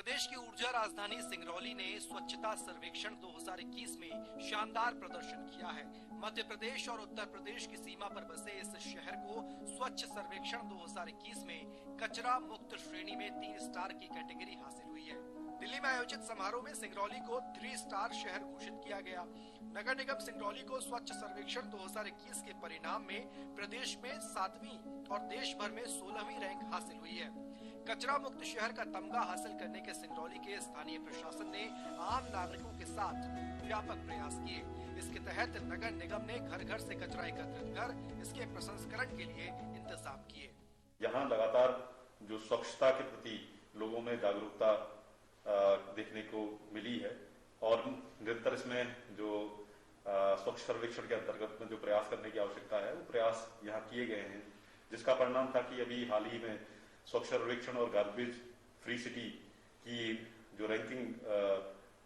प्रदेश की ऊर्जा राजधानी सिंगरौली ने स्वच्छता सर्वेक्षण 2021 में शानदार प्रदर्शन किया है। मध्य प्रदेश और उत्तर प्रदेश की सीमा पर बसे इस शहर को स्वच्छ सर्वेक्षण 2021 में कचरा मुक्त श्रेणी में 3 स्टार की कैटेगरी हासिल हुई है। दिल्ली में आयोजित समारोह में सिंगरौली को 3 स्टार शहर घोषित किया गया। नगर निगम सिंगरौली को स्वच्छ सर्वेक्षण 2021 के परिणाम में प्रदेश में 7वीं और देश भर में 16वीं रैंक हासिल हुई है। कचरा मुक्त शहर का तमगा हासिल करने के सिंगरौली के स्थानीय प्रशासन ने आम नागरिकों के साथ व्यापक प्रयास किए। इसके तहत नगर निगम ने घर घर से कचरा एकत्रित कर इसके प्रसंस्करण के लिए इंतजाम किए। यहाँ लगातार जो स्वच्छता के प्रति लोगों में जागरूकता देखने को मिली है और निरंतर इसमें जो स्वच्छ सर्वेक्षण के अंतर्गत में जो प्रयास करने की आवश्यकता है वो प्रयास यहाँ किए गए हैं, जिसका परिणाम था कि अभी हाल ही में स्वच्छ सर्वेक्षण और गार्बेज फ्री सिटी की जो रैंकिंग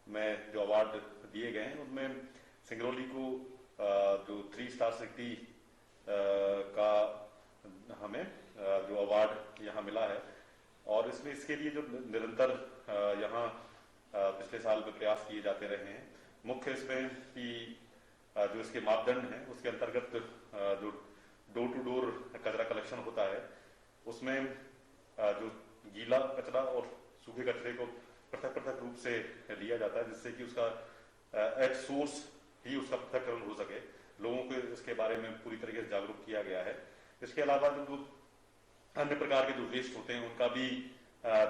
में जो अवार्ड दिए गए हैं उनमें सिंगरौली को जो 3 स्टार सिटी का हमें जो अवार्ड यहाँ मिला है और इसमें इसके लिए जो निरंतर यहाँ पिछले साल में प्रयास किए जाते रहे हैं। मुख्य इसमें कि जो इसके मापदंड हैं उसके अंतर्गत जो डोर टू डोर कचरा कलेक्शन होता है उसमें जो गीला कचरा और सूखे कचरे को पृथक रूप से लिया जाता है, जिससे कि उसका एट सोर्स ही उसका पृथककरण हो सके। लोगों को इसके बारे में पूरी तरीके से जागरूक किया गया है। इसके अलावा जो अन्य प्रकार के जो वेस्ट होते हैं उनका भी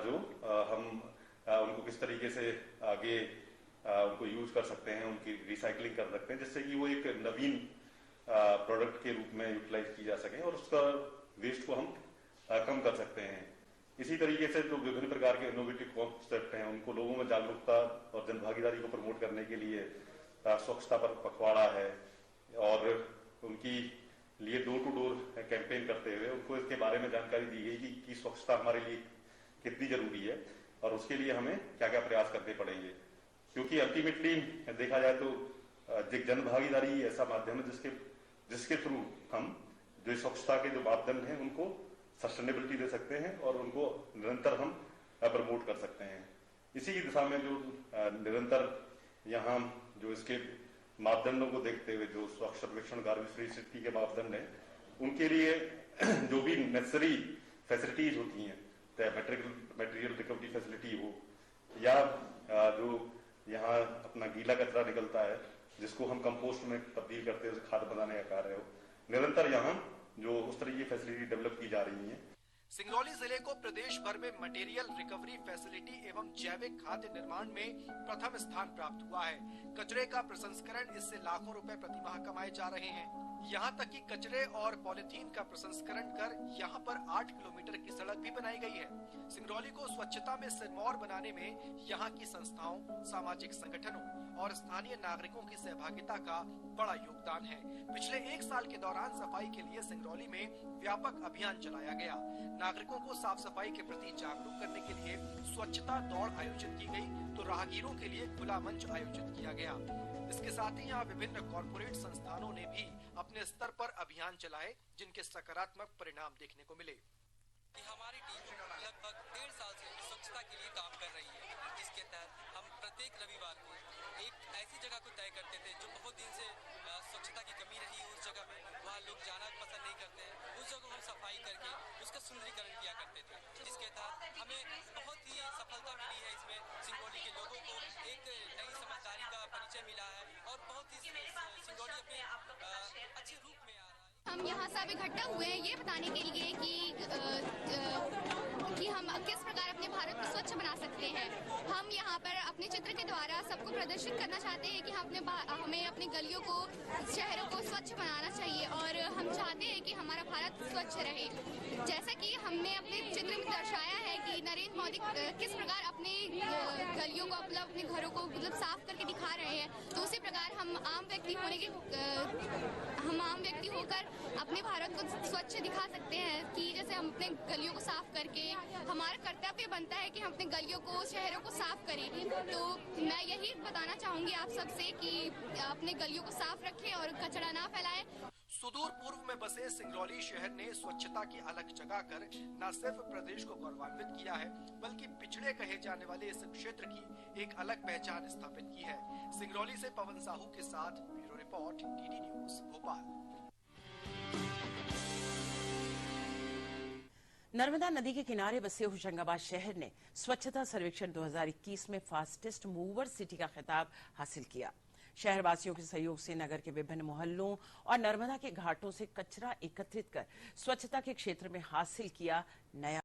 जो हम उनको किस तरीके से आगे उनको यूज कर सकते हैं, उनकी रिसाइकलिंग कर सकते हैं, जिससे कि वो एक नवीन प्रोडक्ट के रूप में यूटिलाइज की जा सके और उसका वेस्ट को हम कम कर सकते हैं। इसी तरीके से जो विभिन्न प्रकार के इनोवेटिव कॉन्सेप्ट हैं उनको लोगों में जागरूकता और जनभागीदारी को प्रमोट करने के लिए स्वच्छता पर पखवाड़ा है और उनकी लिए डोर टू डोर कैंपेन करते हुए उनको इसके बारे में जानकारी दी गई कि स्वच्छता हमारे लिए कितनी जरूरी है और उसके लिए हमें क्या क्या प्रयास करने पड़ेंगे, क्योंकि अल्टीमेटली देखा जाए तो जन भागीदारी ऐसा माध्यम है जिसके थ्रू हम जो स्वच्छता के जो मापदंड हैं उनको सस्टेनेबिलिटी दे सकते हैं और उनको निरंतर हम प्रमोट कर सकते हैं। इसी की दिशा में जो निरंतर यहाँ जो इसके मापदंडों को देखते हुए जो स्वच्छ सर्वेक्षण गार्बेज फ्री सिटी के मापदंड हैं उनके लिए जो भी नेसेसरी फैसिलिटीज होती हैं, चाहे मटेरियल रिकवरी फैसिलिटी हो या जो यहाँ अपना गीला कचरा निकलता है जिसको हम कंपोस्ट में तब्दील करते हैं, खाद बनाने का कार्य हो, निरंतर यहाँ जो उस तरह की फैसिलिटी डेवलप की जा रही है। सिंगरौली जिले को प्रदेश भर में मटेरियल रिकवरी फैसिलिटी एवं जैविक खाद्य निर्माण में प्रथम स्थान प्राप्त हुआ है। कचरे का प्रसंस्करण इससे लाखों रुपए प्रतिमाह कमाए जा रहे हैं। यहाँ तक कि कचरे और पॉलिथीन का प्रसंस्करण कर यहाँ पर 8 किलोमीटर की सड़क भी बनाई गई है। सिंगरौली को स्वच्छता में सिरमौर बनाने में यहाँ की संस्थाओं, सामाजिक संगठनों और स्थानीय नागरिकों की सहभागिता का बड़ा योगदान है। पिछले 1 साल के दौरान सफाई के लिए सिंगरौली में व्यापक अभियान चलाया गया। नागरिकों को साफ सफाई के प्रति जागरूक करने के लिए स्वच्छता दौड़ आयोजित की गई तो राहगीरों के लिए खुला मंच आयोजित किया गया। इसके साथ ही यहाँ विभिन्न कॉर्पोरेट संस्थानों ने भी अपने स्तर पर अभियान चलाए जिनके सकारात्मक परिणाम देखने को मिले। हमारी टीम लगभग 1.5 साल से स्वच्छता के लिए काम कर रही है, जिसके तहत हम प्रत्येक रविवार को एक ऐसी जगह को तय करते थे जो बहुत दिन से स्वच्छता की कमी रही है। उस जगह में वहाँ लोग जाना पसंद नहीं करते हैं, उस जगह हम सफाई करके उसका सुंदरीकरण किया करते थे, जिसके तहत हमें बहुत ही सफलता मिली है। इसमें सिंगरौली के लोगों को एक नई समझदारी का परिचय मिला है और बहुत ही सिंगरौली अपने अच्छे रूप में आ रहा है। हम यहाँ सब इकट्ठा हुए हैं ये बताने के लिए कि हम किस प्रकार अपने भारत को स्वच्छ बना सकते हैं। हम यहाँ पर अपने चित्र के द्वारा सबको प्रदर्शित करना चाहते हैं कि हमें अपनी गलियों को, शहरों को स्वच्छ बनाना चाहिए और हम चाहते हैं कि हमारा भारत स्वच्छ रहे। जैसा कि हमने अपने चित्र में दर्शाया है कि नरेंद्र मोदी किस प्रकार अपने गलियों को, मतलब अपने घरों को साफ करके दिखा रहे हैं, तो उसी प्रकार हम आम व्यक्ति होकर अपने भारत को स्वच्छ दिखा सकते हैं कि जैसे हम अपने गलियों को साफ करके, हमारा कर्तव्य बनता है कि हम अपने गलियों को, शहरों को साफ करें। तो मैं यही बताना चाहूंगी आप सबसे कि अपने गलियों को साफ रखें और कचरा ना फैलाएं। सुदूर पूर्व में बसे सिंगरौली शहर ने स्वच्छता की अलग जगाकर न सिर्फ प्रदेश को गौरवान्वित किया है, बल्कि पिछड़े कहे जाने वाले इस क्षेत्र की एक अलग पहचान स्थापित की है। सिंगरौली से पवन साहू के साथ bureau report, DD news Bhopal. Narmada नदी के किनारे बसे होशंगाबाद शहर ने स्वच्छता सर्वेक्षण 2021 में फास्टेस्ट मूवर सिटी का खिताब हासिल किया। शहरवासियों के सहयोग से नगर के विभिन्न मोहल्लों और नर्मदा के घाटों से कचरा एकत्रित कर स्वच्छता के क्षेत्र में हासिल किया नया